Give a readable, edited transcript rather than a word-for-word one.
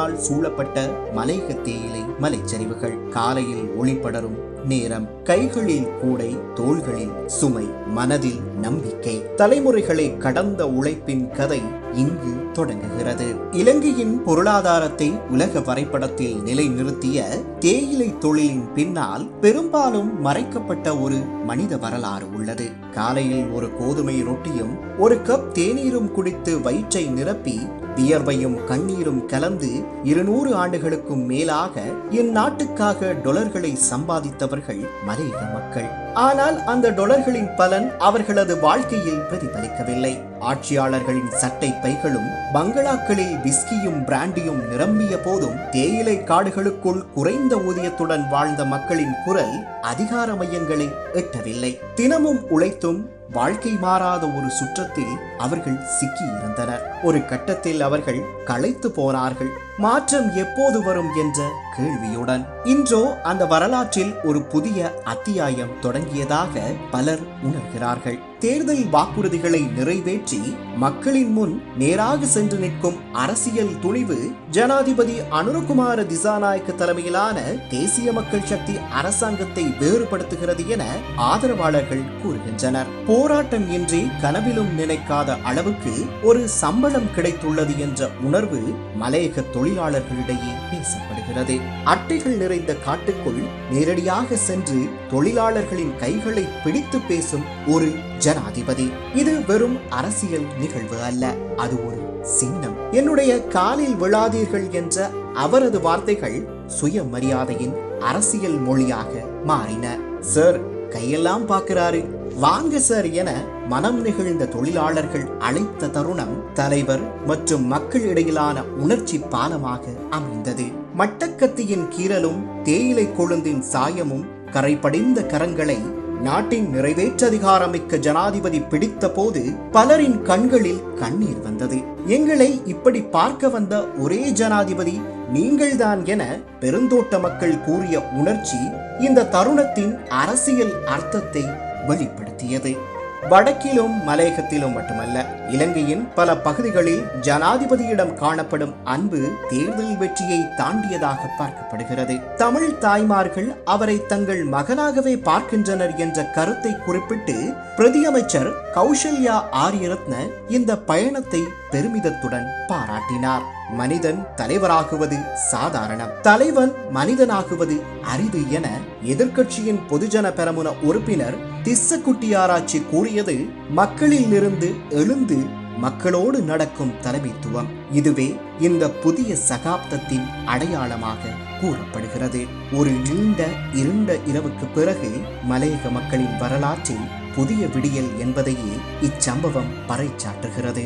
காடுகளினால் சூழப்பட்ட மலையக தேயிலை மலைச்சரிவுகள். காலையில் ஒளிபடரும் நேரம், கைகளில் கூடை, தோள்களில் சுமை, மனதில் நம்பிக்கை. தலைமுறைகளை கடந்த உழைப்பின் கதை இங்கு தொடங்குகிறது. இலங்கையின் பொருளாதாரத்தை உலக வரைபடத்தில் நிலைநிறுத்திய தேயிலை தொழிலின் பின்னால் பெரும்பாலும் மறைக்கப்பட்ட ஒரு மனித வரலாறு உள்ளது. காலையில் ஒரு கோதுமை ரொட்டியும் ஒரு கப் தேநீரும் குடித்து வயிற்றை நிரப்பி வியர்வையும் கண்ணீரும் கலந்து 200 ஆண்டுகளுக்கும் மேலாக இந்நாட்டுக்காக டொலர்களை சம்பாதித்தவர்கள் மலையக மக்கள். ஆனால் அந்த டொலர்களின் பலன் அவர்களது வாழ்க்கையில் பிரதிபலிக்கவில்லை. ஆட்சியாளர்களின் சட்டை பைகளும் பங்களாக்களில் விஸ்கியும் பிராண்டியும் நிரம்பிய போதும் தேயிலை காடுகளுக்குள் குறைந்த ஊதியத்துடன் வாழ்ந்த மக்களின் குரல் அதிகார மையங்களை எட்டவில்லை. தினமும் உழைத்தும் வாழ்க்கை மாறாத ஒரு சுற்றத்தில் அவர்கள் சிக்கியிருந்தனர். ஒரு கட்டத்தில் அவர்கள் களைத்து போனார்கள், மாற்றம் எப்போது வரும் என்ற கேள்வியுடன். இன்றோ அந்த வரலாற்றில் ஒரு புதிய அத்தியாயம் தொடங்கியதாக பலர் உணர்கிறார்கள். தேர்தல் வாக்குறுதிகளை நிறைவேற்றி மக்களின் முன் நேராக சென்று நிற்கும் அரசியல் துணிவு ஜனாதிபதி அனுரகுமார திசாநாயக்க தலைமையிலான தேசிய மக்கள் சக்தி அரசாங்கத்தை வேறுபடுத்துகிறது என ஆதரவாளர்கள் கூறுகின்றனர். போராட்டம் இன்றி கனவிலும் நினைக்காத அளவுக்கு ஒரு சம்பளம் கிடைத்துள்ளது என்ற உணர்வு மலையக தொழிலாளர்களிடையே பேசப்படுகிறது. அட்டைகள் நிறைந்த காட்டுக்குள் நேரடியாக சென்று தொழிலாளர்களின் கைகளை பிடித்து பேசும் ஒரு ஜனாதிபதி. இது வெறும் அரசியல் நிகழ்வு அல்ல, அது ஒரு சின்னம். என்னுடைய காலில் விழாதீர்கள் என்ற அவரது வார்த்தைகள் சுயமரியாதையின் அரசியல் மொழியாக மாறின. சார் கையெல்லாம் பார்க்கிறாரு, வாங்க சார் என மனம் நெகிழ்ந்த தொழிலாளர்கள் அழைத்த தருணம் தலைவர் மற்றும் மக்கள் இடையிலான உணர்ச்சி பாலமாக அமைந்தது. மட்டக்கத்தியின் கீறலும் தேயிலை கொழுந்தின் சாயமும் கரைபடிந்த கரங்களை நாட்டின் நிறைவேற்ற அதிகாரமிக்க ஜனாதிபதி பிடித்த போது பலரின் கண்களில் கண்ணீர் வந்தது. எங்களை இப்படி பார்க்க வந்த ஒரே ஜனாதிபதி நீங்கள்தான் என பெருந்தோட்ட மக்கள் கூறிய உணர்ச்சி இந்த தருணத்தின் அரசியல் அர்த்தத்தை வெளிப்படுத்தியது. வடக்கிலும் மலையகத்திலும் மட்டுமல்ல, இலங்கையின் பல பகுதிகளில் ஜனாதிபதியிடம் காணப்படும் அன்பு தேர்தல் வெற்றியை தாண்டியதாக பார்க்கப்படுகிறது. தமிழ் தாய்மார்கள் அவரை தங்கள் மகனாகவே பார்க்கின்றனர் என்ற கருத்தை குறிப்பிட்டு பிரதியமைச்சர் கௌசல்யா ஆரியரத்ன இந்த பயணத்தை பெருமிதத்துடன் பாராட்டினார். மனிதன் தலைவராகுவது சாதாரணம், தலைவன் மனிதனாகுவது அரிது என எதிர்க்கட்சியின் பொதுஜன பெரமுன உறுப்பினர் திஸ்ஸகுட்டியாராய்ச்சி கூறியது மக்களில் இருந்து எழுந்து மக்களோடு நடக்கும் தலைமைத்துவம். இதுவே இந்த புதிய சகாப்தத்தின் அடையாளமாக கூறப்படுகிறது. ஒரு நீண்ட இருண்ட இரவுக்கு பிறகு மலையக மக்களின் வரலாற்றில் புதிய விடியல் என்பதையே இச்சம்பவம் பறைசாற்றுகிறது.